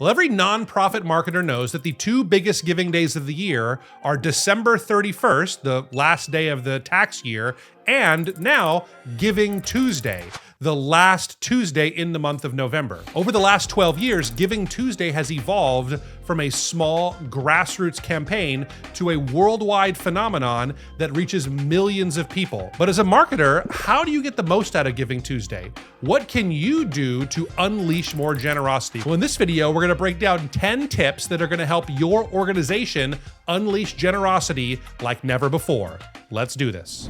Well, every nonprofit marketer knows that the two biggest giving days of the year are December 31st, the last day of the tax year, and now Giving Tuesday, the last Tuesday in the month of November. Over the last 12 years, Giving Tuesday has evolved from a small grassroots campaign to a worldwide phenomenon that reaches millions of people. But as a marketer, how do you get the most out of Giving Tuesday? What can you do to unleash more generosity? Well, in this video, we're gonna break down 10 tips that are gonna help your organization unleash generosity like never before. Let's do this.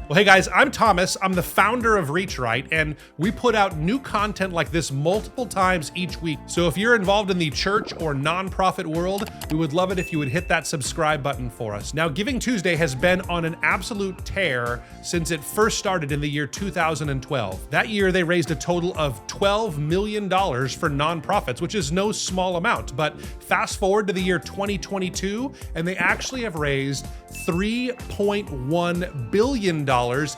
Well, hey guys, I'm Thomas. I'm the founder of REACHRIGHT, and we put out new content like this multiple times each week. So if you're involved in the church or nonprofit world, we would love it if you would hit that subscribe button for us. Now, Giving Tuesday has been on an absolute tear since it first started in the year 2012. That year, they raised a total of $12 million for nonprofits, which is no small amount. But fast forward to the year 2022, and they actually have raised $3.1 billion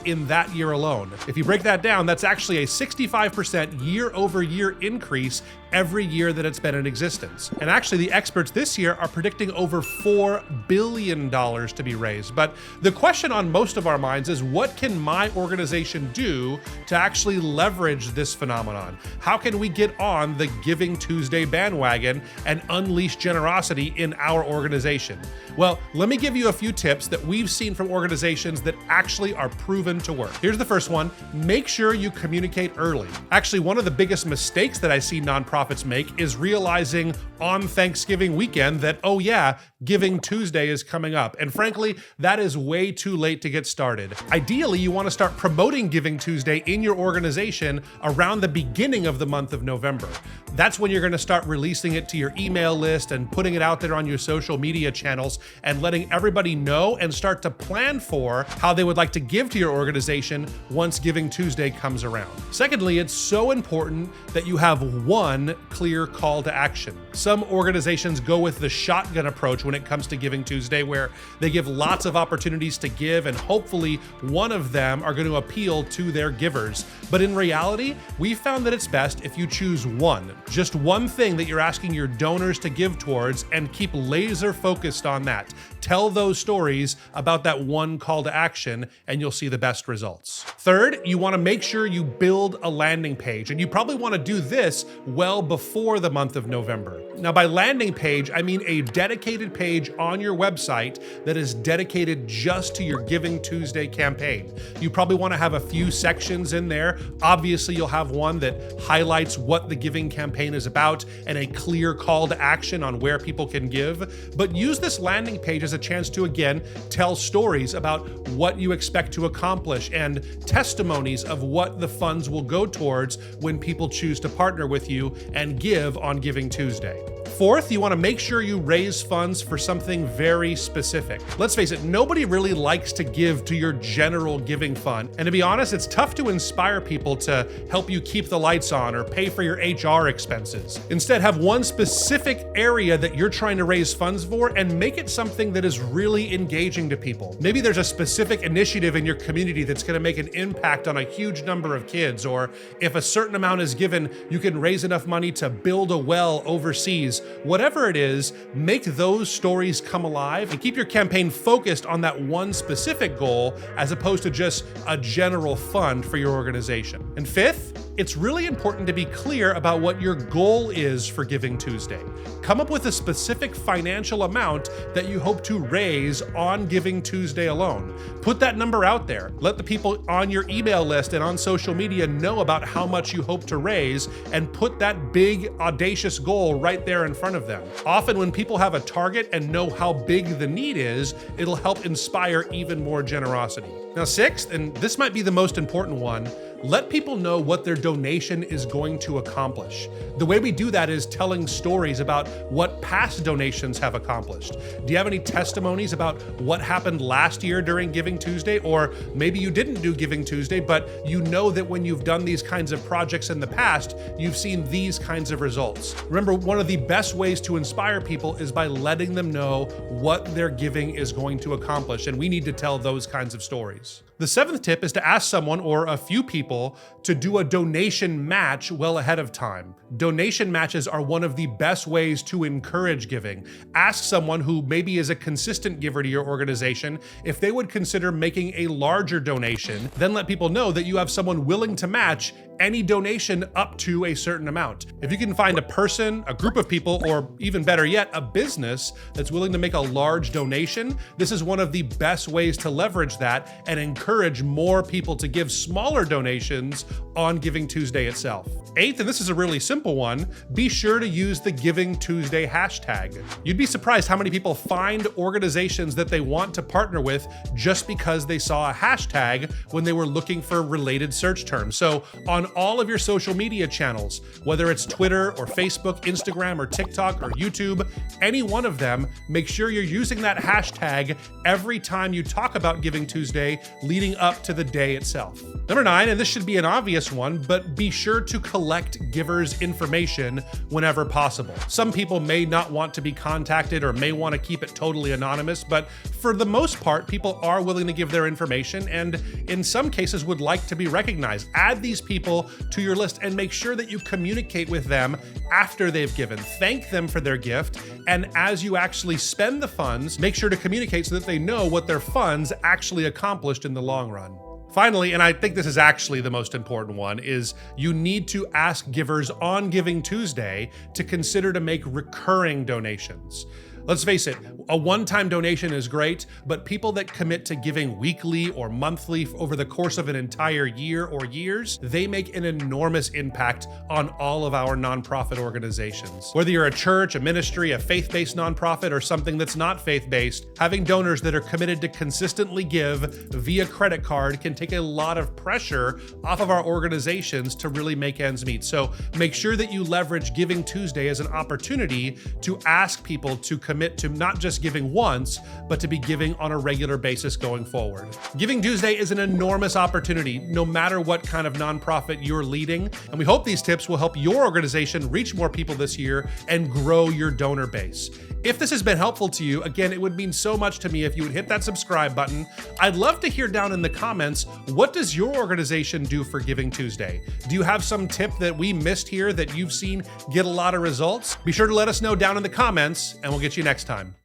in that year alone. If you break that down, that's actually a 65% year-over-year increase every year that it's been in existence. And actually, the experts this year are predicting over $4 billion to be raised. But the question on most of our minds is, what can my organization do to actually leverage this phenomenon? How can we get on the Giving Tuesday bandwagon and unleash generosity in our organization? Well, let me give you a few tips that we've seen from organizations that actually are proven to work. Here's the first one. Make sure you communicate early. Actually, one of the biggest mistakes that I see nonprofits make is realizing on Thanksgiving weekend that, oh yeah, Giving Tuesday is coming up. And frankly, that is way too late to get started. Ideally, you want to start promoting Giving Tuesday in your organization around the beginning of the month of November. That's when you're going to start releasing it to your email list and putting it out there on your social media channels and letting everybody know and start to plan for how they would like to give to your organization once Giving Tuesday comes around. Secondly, it's so important that you have one clear call to action. Some organizations go with the shotgun approach when it comes to Giving Tuesday, where they give lots of opportunities to give, and hopefully one of them are going to appeal to their givers. But in reality, we found that it's best if you choose one, just one thing that you're asking your donors to give towards, and keep laser focused on that. Tell those stories about that one call to action, and you'll see the best results. Third, you want to make sure you build a landing page, and you probably want to do this well before the month of November. Now, by landing page, I mean a dedicated page on your website that is dedicated just to your Giving Tuesday campaign. You probably want to have a few sections in there. Obviously, you'll have one that highlights what the giving campaign is about and a clear call to action on where people can give. But use this landing page as a chance to, again, tell stories about what you expect to accomplish and testimonies of what the funds will go towards when people choose to partner with you and give on Giving Tuesday. Fourth, you want to make sure you raise funds for something very specific. Let's face it, nobody really likes to give to your general giving fund. And to be honest, it's tough to inspire people to help you keep the lights on or pay for your HR expenses. Instead, have one specific area that you're trying to raise funds for and make it something that is really engaging to people. Maybe there's a specific initiative in your community that's going to make an impact on a huge number of kids, or if a certain amount is given, you can raise enough money to build a well overseas. Whatever it is, make those stories come alive and keep your campaign focused on that one specific goal as opposed to just a general fund for your organization. And fifth, it's really important to be clear about what your goal is for Giving Tuesday. Come up with a specific financial amount that you hope to raise on Giving Tuesday alone. Put that number out there. Let the people on your email list and on social media know about how much you hope to raise, and put that big, audacious goal right there in front of them. Often when people have a target and know how big the need is, it'll help inspire even more generosity. Now, sixth, and this might be the most important one, let people know what their donation is going to accomplish. The way we do that is telling stories about what past donations have accomplished. Do you have any testimonies about what happened last year during Giving Tuesday? Or maybe you didn't do Giving Tuesday, but you know that when you've done these kinds of projects in the past, you've seen these kinds of results. Remember, one of the best ways to inspire people is by letting them know what their giving is going to accomplish, and we need to tell those kinds of stories. The seventh tip is to ask someone or a few people people to do a donation match well ahead of time. Donation matches are one of the best ways to encourage giving. Ask someone who maybe is a consistent giver to your organization if they would consider making a larger donation, then let people know that you have someone willing to match any donation up to a certain amount. If you can find a person, a group of people, or even better yet, a business that's willing to make a large donation, this is one of the best ways to leverage that and encourage more people to give smaller donations on Giving Tuesday itself. Eighth, and this is a really simple one, be sure to use the Giving Tuesday hashtag. You'd be surprised how many people find organizations that they want to partner with just because they saw a hashtag when they were looking for related search terms. So on all of your social media channels, whether it's Twitter or Facebook, Instagram or TikTok or YouTube, any one of them, make sure you're using that hashtag every time you talk about Giving Tuesday leading up to the day itself. Number 9, and this should be an obvious one, but be sure to collect givers' information whenever possible. Some people may not want to be contacted or may want to keep it totally anonymous, but for the most part, people are willing to give their information and in some cases would like to be recognized. Add these people to your list and make sure that you communicate with them after they've given. Thank them for their gift, and as you actually spend the funds, make sure to communicate so that they know what their funds actually accomplished in the long run. Finally, and I think this is actually the most important one, is you need to ask givers on Giving Tuesday to consider to make recurring donations. Let's face it, a one-time donation is great, but people that commit to giving weekly or monthly over the course of an entire year or years, they make an enormous impact on all of our nonprofit organizations. Whether you're a church, a ministry, a faith-based nonprofit, or something that's not faith-based, having donors that are committed to consistently give via credit card can take a lot of pressure off of our organizations to really make ends meet. So make sure that you leverage Giving Tuesday as an opportunity to ask people to commit to not just giving once, but to be giving on a regular basis going forward. Giving Tuesday is an enormous opportunity, no matter what kind of nonprofit you're leading, and we hope these tips will help your organization reach more people this year and grow your donor base. If this has been helpful to you, again, it would mean so much to me if you would hit that subscribe button. I'd love to hear down in the comments, what does your organization do for Giving Tuesday? Do you have some tip that we missed here that you've seen get a lot of results? Be sure to let us know down in the comments, and we'll get you next time.